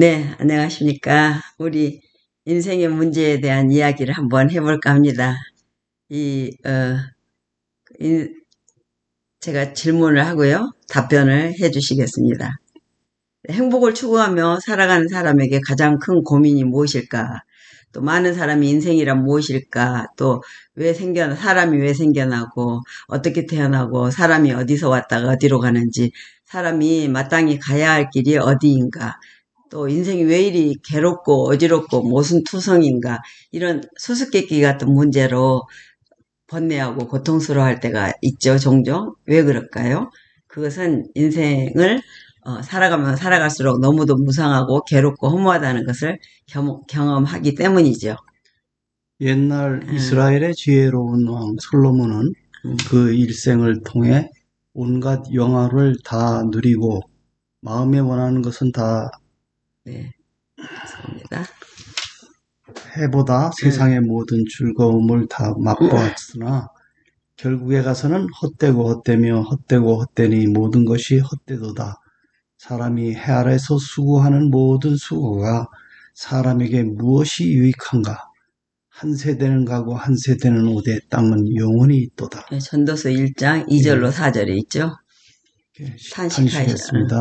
네, 안녕하십니까. 우리 인생의 문제에 대한 이야기를 한번 해볼까 합니다. 이, 어, 인- 제가 질문을 하고요. 답변을 해 주시겠습니다. 행복을 추구하며 살아가는 사람에게 가장 큰 고민이 무엇일까? 또 많은 사람이 인생이란 무엇일까? 또 사람이 왜 생겨나고, 어떻게 태어나고, 사람이 어디서 왔다가 어디로 가는지, 사람이 마땅히 가야 할 길이 어디인가? 또 인생이 왜 이리 괴롭고 어지럽고 모순투성인가 이런 수수께끼 같은 문제로 번뇌하고 고통스러워할 때가 있죠, 종종. 왜 그럴까요? 그것은 인생을 살아가면 살아갈수록 너무도 무상하고 괴롭고 허무하다는 것을 경험하기 때문이죠. 옛날 음, 이스라엘의 지혜로운 왕 솔로몬은 음, 그 일생을 통해 온갖 영화를 다 누리고 마음에 원하는 것은 다 네, 죄송합니다. 해보다 음, 세상의 모든 즐거움을 다 맛보았으나 결국에 가서는 헛되고 헛되며 헛되고 헛되니 모든 것이 헛되도다. 사람이 해 아래서 수고하는 모든 수고가 사람에게 무엇이 유익한가? 한 세대는 가고 한 세대는 오되 땅은 영원히 있도다. 네, 전도서 1장 2절로 예, 4절에 있죠. 탄식하시, 탄식했습니다.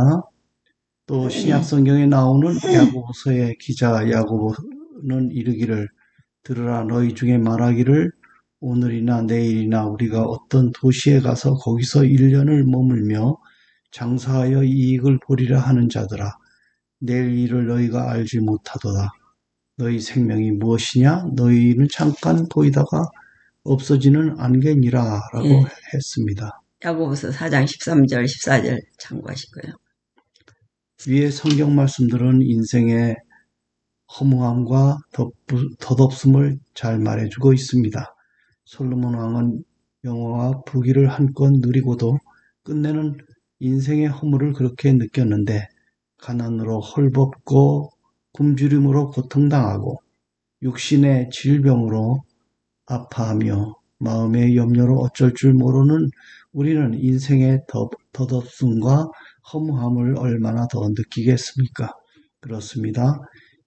또 신약 성경에 나오는 야고보서의 기자 야고보는 이르기를 들으라 너희 중에 말하기를 오늘이나 내일이나 우리가 어떤 도시에 가서 거기서 1년을 머물며 장사하여 이익을 보리라 하는 자들아 내일 일을 너희가 알지 못하도다. 너희 생명이 무엇이냐? 너희는 잠깐 보이다가 없어지는 안개니라 라고 예, 했습니다. 야고보서 4장 13절, 14절 참고하시고요. 위의 성경 말씀들은 인생의 허무함과 덧없음을 잘 말해주고 있습니다. 솔로몬 왕은 영화와 부귀를 한껏 누리고도 끝내는 인생의 허물을 그렇게 느꼈는데 가난으로 헐벗고 굶주림으로 고통당하고 육신의 질병으로 아파하며 마음의 염려로 어쩔 줄 모르는 우리는 인생의 덧없음과 허무함을 얼마나 더 느끼겠습니까? 그렇습니다.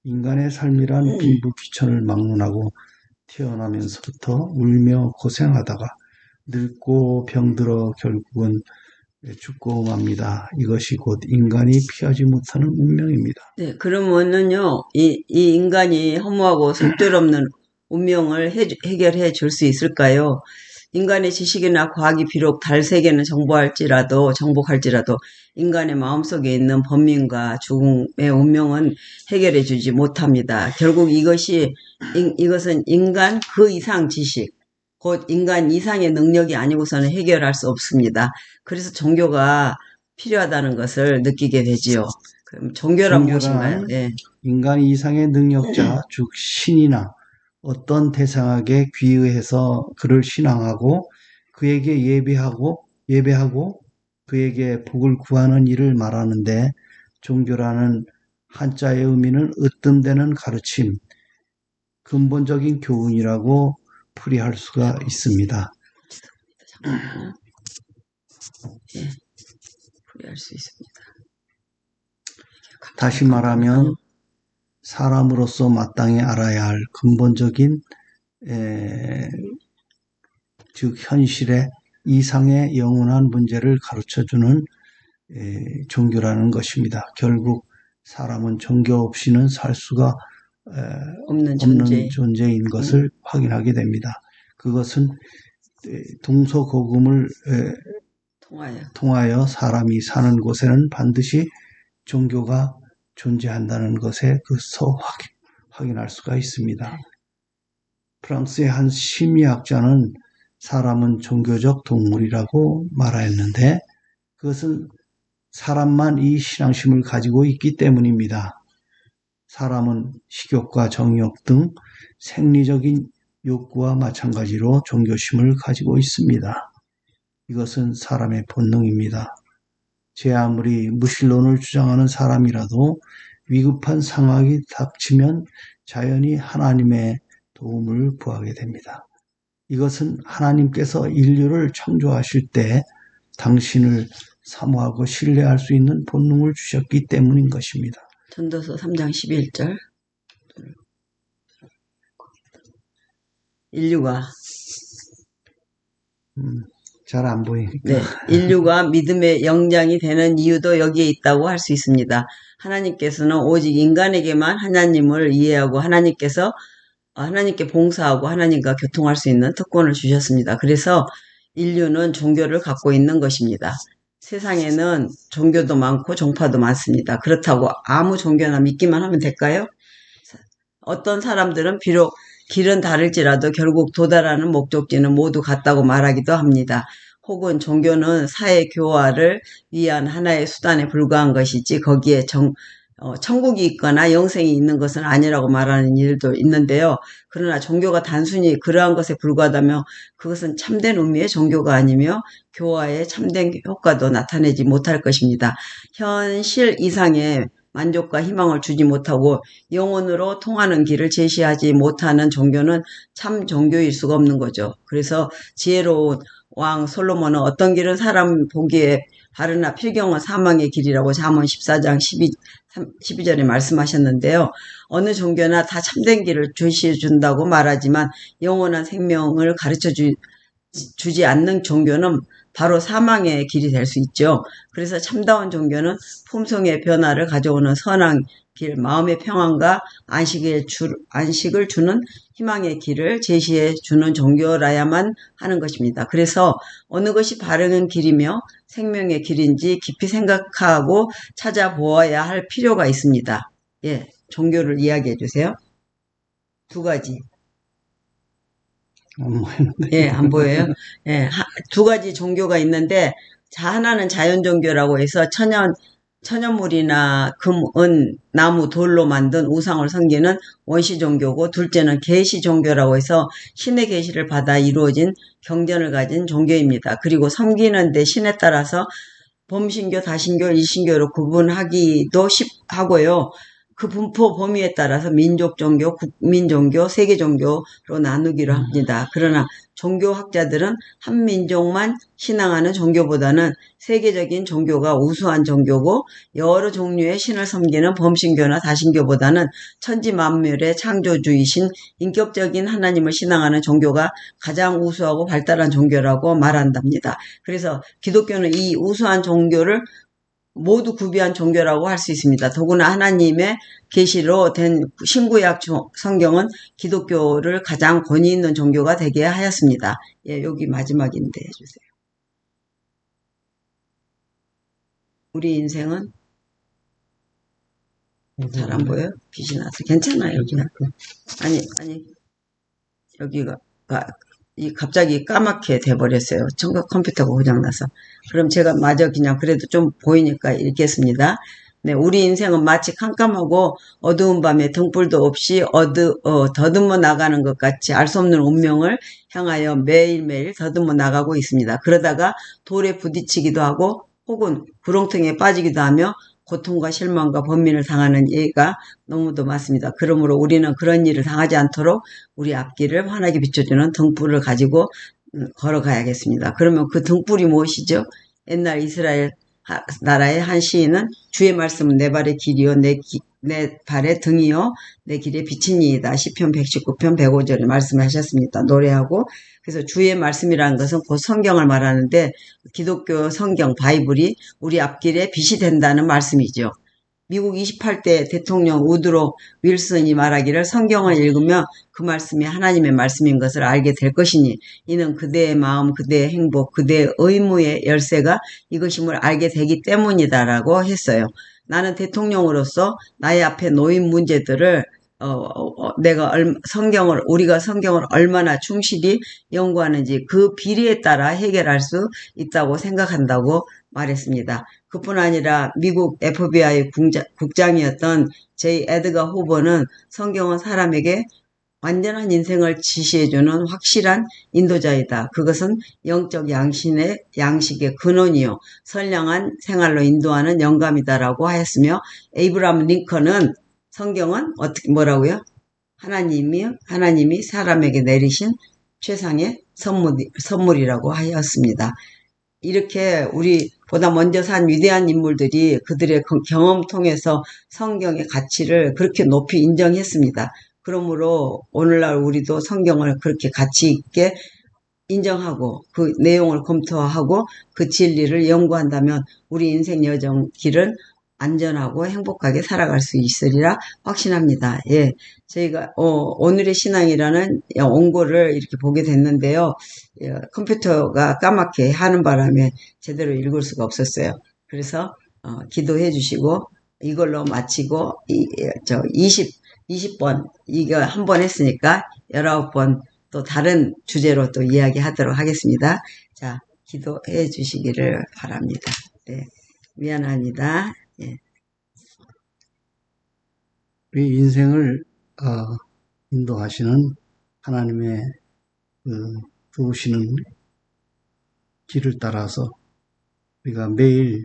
인간의 삶이란 빈부귀천을 막론하고 태어나면서부터 울며 고생하다가 늙고 병들어 결국은 죽고 맙니다. 이것이 곧 인간이 피하지 못하는 운명입니다. 네, 그러면은요, 이 인간이 허무하고 속절없는 운명을 해결해 줄 수 있을까요? 인간의 지식이나 과학이 비록 달 세계는 정복할지라도 인간의 마음속에 있는 번민과 죽음의 운명은 해결해 주지 못합니다. 결국 이것은 인간 그 이상 지식, 곧 인간 이상의 능력이 아니고서는 해결할 수 없습니다. 그래서 종교가 필요하다는 것을 느끼게 되지요. 그럼 종교란 무엇인가요? 종교란 예. 인간 이상의 능력자, 즉 신이나 어떤 대상에게 귀의해서 그를 신앙하고 그에게 예배하고 그에게 복을 구하는 일을 말하는데 종교라는 한자의 의미는 으뜸되는 가르침, 근본적인 교훈이라고 풀이할 수가 있습니다. 잠깐만요. 예, 풀이할 수 있습니다. 다시 갑자기 말하면 사람으로서 마땅히 알아야 할 근본적인 즉 현실의 이상의 영원한 문제를 가르쳐주는 종교라는 것입니다. 결국 사람은 종교 없이는 살 수가 없는 없는 존재. 존재인 것을 확인하게 됩니다. 그것은 동서고금을 통하여 사람이 사는 곳에는 반드시 종교가 존재한다는 것에서 확인할 수가 있습니다. 프랑스의 한 심리학자는 사람은 종교적 동물이라고 말하였는데 그것은 사람만 이 신앙심을 가지고 있기 때문입니다. 사람은 식욕과 정욕 등 생리적인 욕구와 마찬가지로 종교심을 가지고 있습니다. 이것은 사람의 본능입니다. 제 아무리 무신론을 주장하는 사람이라도 위급한 상황이 닥치면 자연히 하나님의 도움을 구하게 됩니다. 이것은 하나님께서 인류를 창조하실 때 당신을 사모하고 신뢰할 수 있는 본능을 주셨기 때문인 것입니다. 전도서 3장 11절. 인류가 잘 안 보이니까. 네, 인류가 믿음의 영장이 되는 이유도 여기에 있다고 할 수 있습니다. 하나님께서는 오직 인간에게만 하나님을 이해하고 하나님께 봉사하고 하나님과 교통할 수 있는 특권을 주셨습니다. 그래서 인류는 종교를 갖고 있는 것입니다. 세상에는 종교도 많고 종파도 많습니다. 그렇다고 아무 종교나 믿기만 하면 될까요? 어떤 사람들은 비록 길은 다를지라도 결국 도달하는 목적지는 모두 같다고 말하기도 합니다. 혹은 종교는 사회 교화를 위한 하나의 수단에 불과한 것이지 거기에 천국이 있거나 영생이 있는 것은 아니라고 말하는 일도 있는데요. 그러나 종교가 단순히 그러한 것에 불과하다면 그것은 참된 의미의 종교가 아니며 교화의 참된 효과도 나타내지 못할 것입니다. 현실 이상의 만족과 희망을 주지 못하고 영혼으로 통하는 길을 제시하지 못하는 종교는 참 종교일 수가 없는 거죠. 그래서 지혜로운 왕 솔로몬은 어떤 길은 사람 보기에 바르나 필경은 사망의 길이라고 잠언 14장 12절에 말씀하셨는데요. 어느 종교나 다 참된 길을 제시해 준다고 말하지만 영원한 생명을 가르쳐 주지 않는 종교는 바로 사망의 길이 될 수 있죠. 그래서 참다운 종교는 품성의 변화를 가져오는 선한 길, 마음의 평안과 안식을 주는 희망의 길을 제시해 주는 종교라야만 하는 것입니다. 그래서 어느 것이 바른 길이며 생명의 길인지 깊이 생각하고 찾아보아야 할 필요가 있습니다. 예, 종교를 이야기해 주세요. 두 가지. 예, 안 보여요? 예, 두 가지 종교가 있는데, 하나는 자연 종교라고 해서 천연물이나 금, 은, 나무, 돌로 만든 우상을 섬기는 원시 종교고, 둘째는 계시 종교라고 해서 신의 계시를 받아 이루어진 경전을 가진 종교입니다. 그리고 섬기는데 신에 따라서 범신교, 다신교, 일신교로 구분하기도 하고요. 그 분포 범위에 따라서 민족 종교, 국민 종교, 세계 종교로 나누기로 합니다. 그러나 종교학자들은 한 민족만 신앙하는 종교보다는 세계적인 종교가 우수한 종교고 여러 종류의 신을 섬기는 범신교나 다신교보다는 천지 만물의 창조주이신 인격적인 하나님을 신앙하는 종교가 가장 우수하고 발달한 종교라고 말한답니다. 그래서 기독교는 이 우수한 종교를 모두 구비한 종교라고 할 수 있습니다. 더구나 하나님의 계시로 된 신구약 성경은 기독교를 가장 권위 있는 종교가 되게 하였습니다. 예, 여기 마지막인데 해주세요. 우리 인생은 잘 안 보여요? 빛이 나서 괜찮아요. 그냥. 아니 여기가 갑자기 까맣게 돼버렸어요. 컴퓨터가 고장나서. 그럼 제가 마저 그냥 그래도 좀 보이니까 읽겠습니다. 네, 우리 인생은 마치 캄캄하고 어두운 밤에 등불도 없이 더듬어 나가는 것 같이 알 수 없는 운명을 향하여 매일매일 더듬어 나가고 있습니다. 그러다가 돌에 부딪히기도 하고 혹은 구렁텅이에 빠지기도 하며 고통과 실망과 번민을 당하는 예가 너무도 많습니다. 그러므로 우리는 그런 일을 당하지 않도록 우리 앞길을 환하게 비춰주는 등불을 가지고 걸어가야겠습니다. 그러면 그 등불이 무엇이죠? 옛날 이스라엘 나라의 한 시인은 주의 말씀은 내 발의 길이요 내 발의 등이요 내 길의 빛이니이다. 시편 119편 105절에 말씀하셨습니다. 노래하고. 그래서 주의 말씀이라는 것은 곧 성경을 말하는데 기독교 성경 바이블이 우리 앞길에 빛이 된다는 말씀이죠. 미국 28대 대통령 우드로 윌슨이 말하기를 성경을 읽으며 그 말씀이 하나님의 말씀인 것을 알게 될 것이니 이는 그대의 마음, 그대의 행복, 그대의 의무의 열쇠가 이것임을 알게 되기 때문이다라고 했어요. 나는 대통령으로서 나의 앞에 놓인 문제들을 우리가 성경을 얼마나 충실히 연구하는지 그 비리에 따라 해결할 수 있다고 생각한다고 말했습니다. 그뿐 아니라 미국 FBI 국장이었던 J. 에드가 호버는 성경은 사람에게 완전한 인생을 지시해주는 확실한 인도자이다. 그것은 영적 양식의 근원이요 선량한 생활로 인도하는 영감이다라고 하였으며 에이브라함 링컨은 성경은 뭐라고요? 하나님이 사람에게 내리신 최상의 선물이라고 하였습니다. 이렇게 우리 보다 먼저 산 위대한 인물들이 그들의 경험 통해서 성경의 가치를 그렇게 높이 인정했습니다. 그러므로 오늘날 우리도 성경을 그렇게 가치 있게 인정하고 그 내용을 검토하고 그 진리를 연구한다면 우리 인생 여정 길은 안전하고 행복하게 살아갈 수 있으리라 확신합니다. 예, 저희가 오늘의 신앙이라는 원고를 이렇게 보게 됐는데요. 컴퓨터가 까맣게 하는 바람에 제대로 읽을 수가 없었어요. 그래서 기도해 주시고 이걸로 마치고 20번 이거 한 번 했으니까 19번 또 다른 주제로 또 이야기하도록 하겠습니다. 자, 기도해 주시기를 바랍니다. 네, 미안합니다. 예. 우리 인생을 인도하시는 하나님의 두시는 길을 따라서 우리가 매일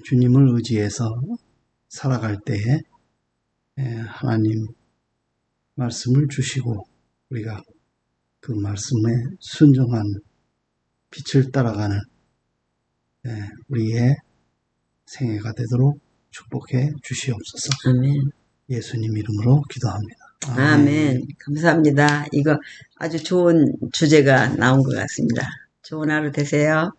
주님을 의지해서 살아갈 때에 하나님 말씀을 주시고 우리가 그 말씀에 순종한 빛을 따라가는 우리의 생애가 되도록 축복해 주시옵소서. 아멘. 예수님 이름으로 기도합니다. 아멘. 감사합니다. 이거 아주 좋은 주제가 나온 것 같습니다. 좋은 하루 되세요.